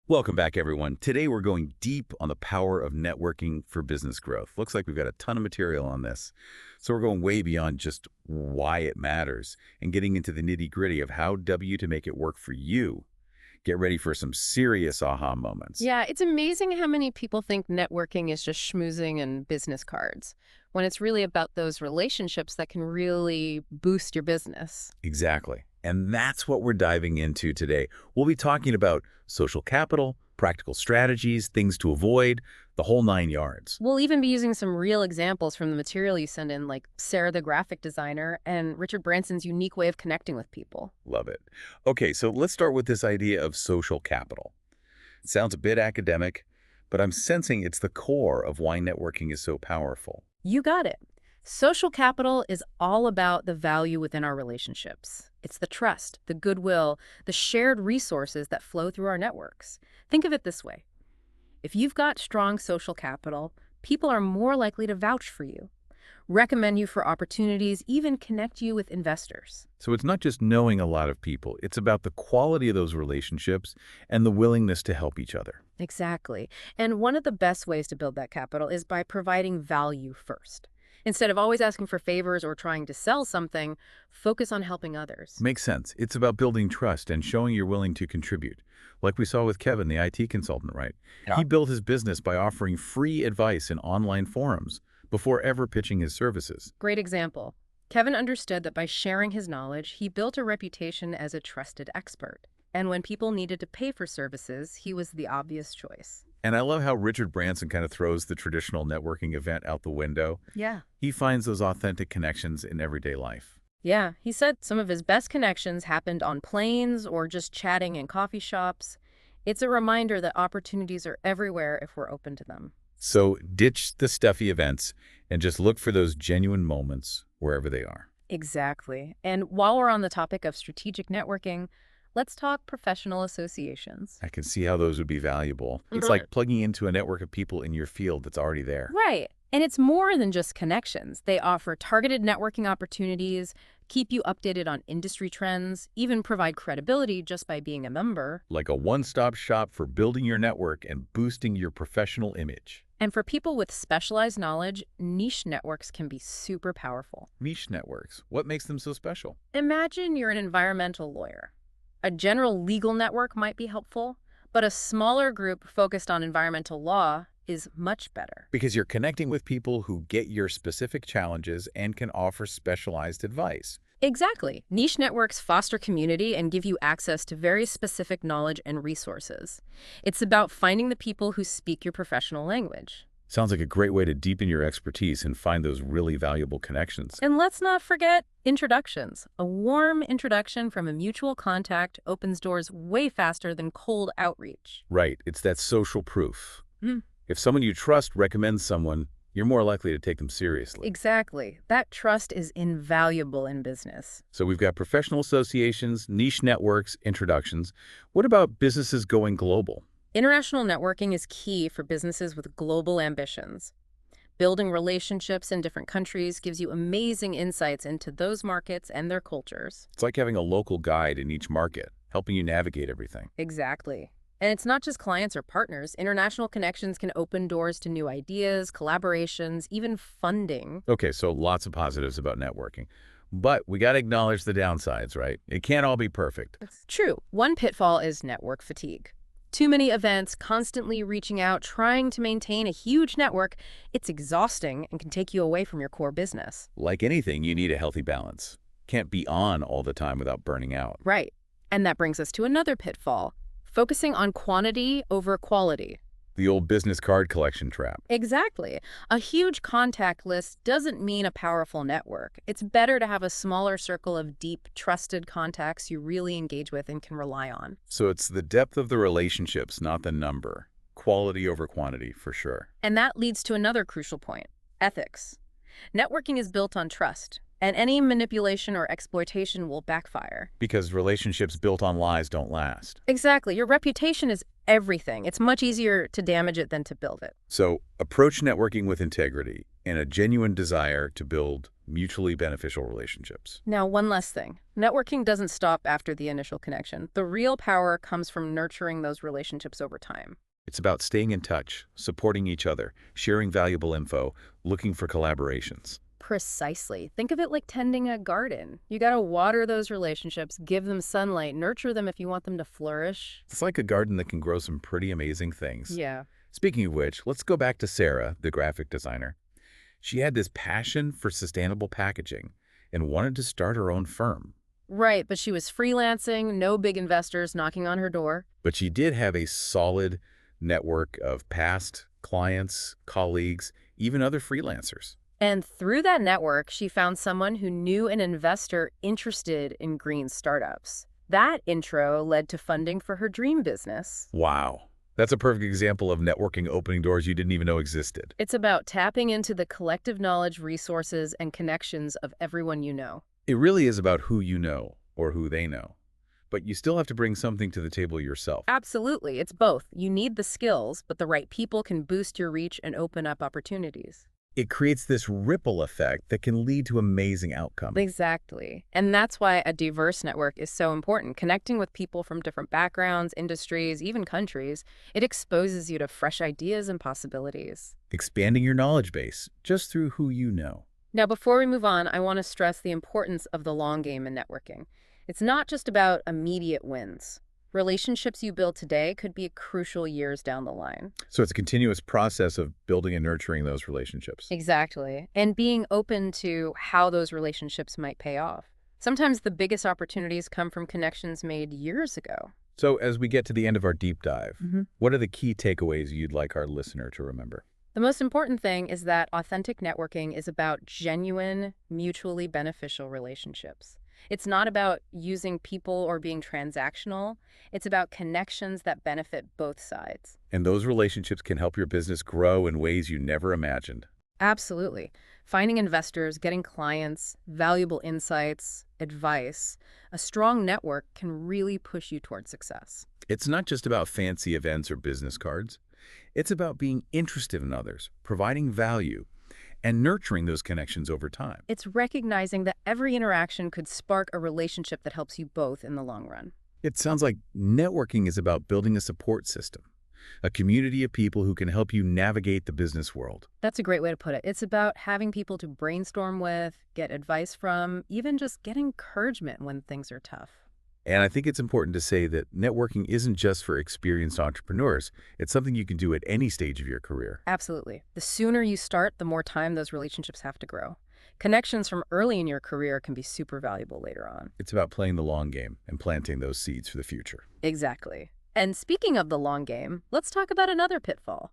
Welcome back, everyone. Today, we're going deep on the power of networking for business growth. Looks like we've got a ton of material on this. So we're going way beyond just why it matters and getting into the nitty-gritty of how to make it work for you. Get ready for some serious aha moments. Yeah, it's amazing how many people think networking is just schmoozing and business cards, when it's really about those relationships that can really boost your business. Exactly. And that's what we're diving into today. We'll be talking about social capital, practical strategies, things to avoid, the whole 9 yards. We'll even be using some real examples from the material you send in, like Sarah the graphic designer and Richard Branson's unique way of connecting with people. Love it. Okay, so let's start with this idea of social capital. It sounds a bit academic, but I'm sensing it's the core of why networking is so powerful. You got it. Social capital is all about the value within our relationships. It's the trust, the goodwill, the shared resources that flow through our networks. Think of it this way. If you've got strong social capital, people are more likely to vouch for you, recommend you for opportunities, even connect you with investors. So it's not just knowing a lot of people, it's about the quality of those relationships and the willingness to help each other. Exactly. And one of the best ways to build that capital is by providing value first. Instead of always asking for favors or trying to sell something, focus on helping others. Makes sense. It's about building trust and showing you're willing to contribute. Like we saw with Kevin, the IT consultant, right? Yeah. He built his business by offering free advice in online forums before ever pitching his services. Great example. Kevin understood that by sharing his knowledge, he built a reputation as a trusted expert. And when people needed to pay for services, he was the obvious choice. And I love how Richard Branson kind of throws the traditional networking event out the window. Yeah. He finds those authentic connections in everyday life. Yeah, he said some of his best connections happened on planes or just chatting in coffee shops. It's a reminder that opportunities are everywhere if we're open to them. So ditch the stuffy events and just look for those genuine moments wherever they are. Exactly. And while we're on the topic of strategic networking, let's talk professional associations. I can see how those would be valuable. It's Mhm. like plugging into a network of people in your field that's already there. Right. And it's more than just connections. They offer targeted networking opportunities, keep you updated on industry trends, even provide credibility just by being a member. Like a one-stop shop for building your network and boosting your professional image. And for people with specialized knowledge, niche networks can be super powerful. Niche networks. What makes them so special? Imagine you're an environmental lawyer. A general legal network might be helpful, but a smaller group focused on environmental law is much better. Because you're connecting with people who get your specific challenges and can offer specialized advice. Exactly. Niche networks foster community and give you access to very specific knowledge and resources. It's about finding the people who speak your professional language. Sounds like a great way to deepen your expertise and find those really valuable connections. And let's not forget introductions. A warm introduction from a mutual contact opens doors way faster than cold outreach. Right, it's that social proof. Hmm. If someone you trust recommends someone, you're more likely to take them seriously. Exactly. That trust is invaluable in business. So we've got professional associations, niche networks, introductions. What about businesses going global? International networking is key for businesses with global ambitions. Building relationships in different countries gives you amazing insights into those markets and their cultures. It's like having a local guide in each market, helping you navigate everything. Exactly. And it's not just clients or partners. International connections can open doors to new ideas, collaborations, even funding. Okay, so lots of positives about networking. But we got to acknowledge the downsides, right? It can't all be perfect. It's true. One pitfall is network fatigue. Too many events, constantly reaching out, trying to maintain a huge network, it's exhausting and can take you away from your core business. Like anything, you need a healthy balance. Can't be on all the time without burning out. Right. And that brings us to another pitfall, focusing on quantity over quality. The old business card collection trap. Exactly. A huge contact list doesn't mean a powerful network. It's better to have a smaller circle of deep, trusted contacts you really engage with and can rely on. So it's the depth of the relationships, not the number. Quality over quantity, for sure. And that leads to another crucial point, ethics. Networking is built on trust, and any manipulation or exploitation will backfire. Because relationships built on lies don't last. Exactly. Your reputation is everything. It's much easier to damage it than to build it. So approach networking with integrity and a genuine desire to build mutually beneficial relationships. Now, one last thing. Networking doesn't stop after the initial connection. The real power comes from nurturing those relationships over time. It's about staying in touch, supporting each other, sharing valuable info, looking for collaborations. Precisely. Think of it like tending a garden. You got to water those relationships, give them sunlight, nurture them if you want them to flourish. It's like a garden that can grow some pretty amazing things. Yeah. Speaking of which, let's go back to Sarah, the graphic designer. She had this passion for sustainable packaging and wanted to start her own firm. Right, but she was freelancing, no big investors knocking on her door. But she did have a solid network of past clients, colleagues, even other freelancers. And through that network, she found someone who knew an investor interested in green startups. That intro led to funding for her dream business. Wow. That's a perfect example of networking opening doors you didn't even know existed. It's about tapping into the collective knowledge, resources, and connections of everyone you know. It really is about who you know or who they know. But you still have to bring something to the table yourself. Absolutely, it's both. You need the skills, but the right people can boost your reach and open up opportunities. It creates this ripple effect that can lead to amazing outcomes. Exactly. And that's why a diverse network is so important. Connecting with people from different backgrounds, industries, even countries, it exposes you to fresh ideas and possibilities. Expanding your knowledge base just through who you know. Now, before we move on, I want to stress the importance of the long game in networking. It's not just about immediate wins. Relationships you build today could be crucial years down the line. So it's a continuous process of building and nurturing those relationships. Exactly. And being open to how those relationships might pay off. Sometimes the biggest opportunities come from connections made years ago. So as we get to the end of our deep dive, Mhm. what are the key takeaways you'd like our listener to remember? The most important thing is that authentic networking is about genuine, mutually beneficial relationships. It's not about using people or being transactional. It's about connections that benefit both sides. And those relationships can help your business grow in ways you never imagined. Absolutely. Finding investors, getting clients, valuable insights, advice, a strong network can really push you toward success. It's not just about fancy events or business cards. It's about being interested in others, providing value, and nurturing those connections over time. It's recognizing that every interaction could spark a relationship that helps you both in the long run. It sounds like networking is about building a support system, a community of people who can help you navigate the business world. That's a great way to put it. It's about having people to brainstorm with, get advice from, even just get encouragement when things are tough. And I think it's important to say that networking isn't just for experienced entrepreneurs. It's something you can do at any stage of your career. Absolutely. The sooner you start, the more time those relationships have to grow. Connections from early in your career can be super valuable later on. It's about playing the long game and planting those seeds for the future. Exactly. And speaking of the long game, let's talk about another pitfall: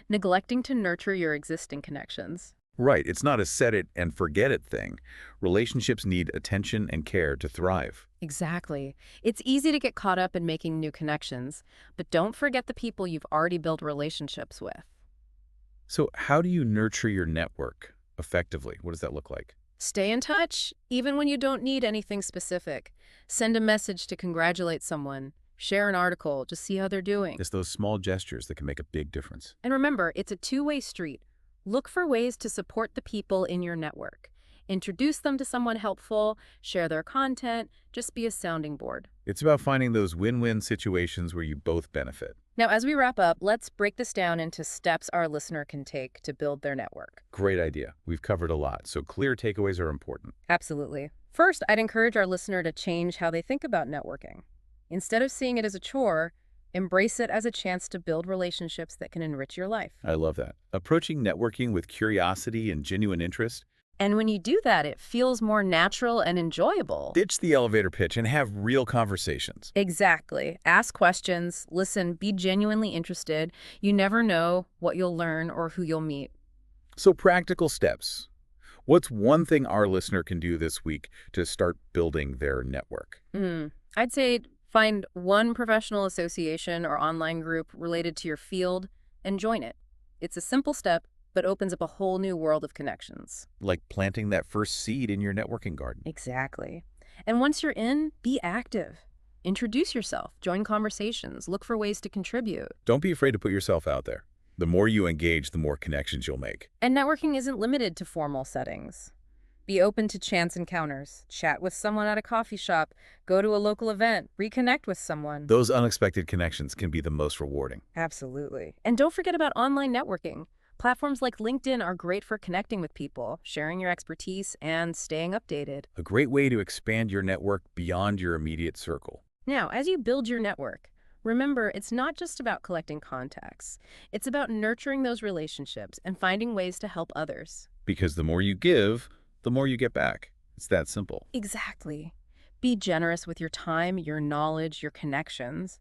neglecting to nurture your existing connections. Right, it's not a set it and forget it thing. Relationships need attention and care to thrive. Exactly. It's easy to get caught up in making new connections, but don't forget the people you've already built relationships with. So how do you nurture your network effectively? What does that look like? Stay in touch, even when you don't need anything specific. Send a message to congratulate someone. Share an article, just see how they're doing. It's those small gestures that can make a big difference. And remember, it's a two-way street. Look for ways to support the people in your network. Introduce them to someone helpful, share their content, just be a sounding board. It's about finding those win-win situations where you both benefit. Now, as we wrap up, let's break this down into steps our listener can take to build their network. Great idea. We've covered a lot, so clear takeaways are important. Absolutely. First, I'd encourage our listener to change how they think about networking. Instead of seeing it as a chore, embrace it as a chance to build relationships that can enrich your life. I love that. Approaching networking with curiosity and genuine interest. And when you do that, it feels more natural and enjoyable. Ditch the elevator pitch and have real conversations. Exactly. Ask questions, listen, be genuinely interested. You never know what you'll learn or who you'll meet. So practical steps. What's one thing our listener can do this week to start building their network? I'd say find one professional association or online group related to your field and join it. It's a simple step, but opens up a whole new world of connections. Like planting that first seed in your networking garden. Exactly. And once you're in, be active. Introduce yourself, join conversations, look for ways to contribute. Don't be afraid to put yourself out there. The more you engage, the more connections you'll make. And networking isn't limited to formal settings. Be open to chance encounters. Chat with someone at a coffee shop, go to a local event, reconnect with someone. Those unexpected connections can be the most rewarding. Absolutely. And don't forget about online networking. Platforms like LinkedIn are great for connecting with people, sharing your expertise, and staying updated. A great way to expand your network beyond your immediate circle. Now, as you build your network, remember it's not just about collecting contacts. It's about nurturing those relationships and finding ways to help others. Because the more you give, the more you get back. It's that simple. Exactly. Be generous with your time, your knowledge, your connections.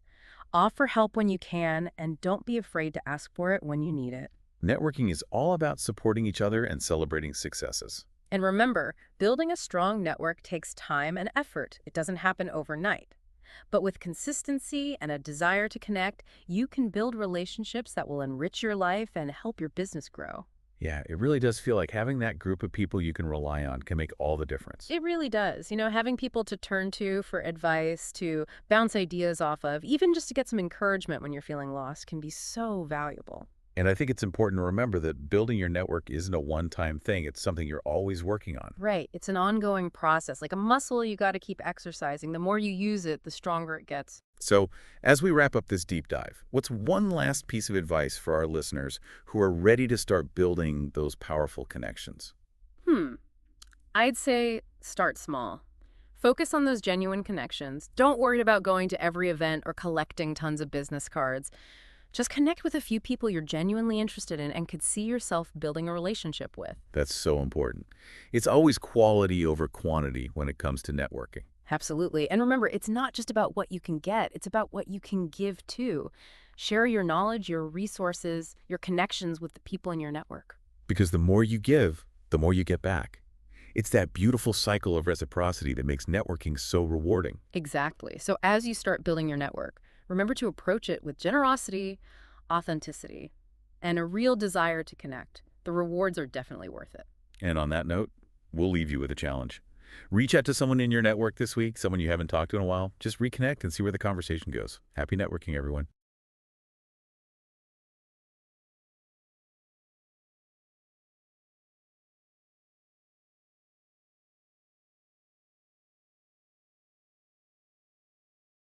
Offer help when you can, and don't be afraid to ask for it when you need it. Networking is all about supporting each other and celebrating successes. And remember, building a strong network takes time and effort. It doesn't happen overnight. But with consistency and a desire to connect, you can build relationships that will enrich your life and help your business grow. Yeah, it really does feel like having that group of people you can rely on can make all the difference. It really does. Having people to turn to for advice, to bounce ideas off of, even just to get some encouragement when you're feeling lost can be so valuable. And I think it's important to remember that building your network isn't a one-time thing. It's something you're always working on. Right. It's an ongoing process. Like a muscle, you got to keep exercising. The more you use it, the stronger it gets. So, as we wrap up this deep dive, what's one last piece of advice for our listeners who are ready to start building those powerful connections? I'd say start small. Focus on those genuine connections. Don't worry about going to every event or collecting tons of business cards. Just connect with a few people you're genuinely interested in and could see yourself building a relationship with. That's so important. It's always quality over quantity when it comes to networking. Absolutely. And remember, it's not just about what you can get, it's about what you can give too. Share your knowledge, your resources, your connections with the people in your network. Because the more you give, the more you get back. It's that beautiful cycle of reciprocity that makes networking so rewarding. Exactly. So as you start building your network, remember to approach it with generosity, authenticity, and a real desire to connect. The rewards are definitely worth it. And on that note, we'll leave you with a challenge. Reach out to someone in your network this week, someone you haven't talked to in a while. Just reconnect and see where the conversation goes. Happy networking, everyone.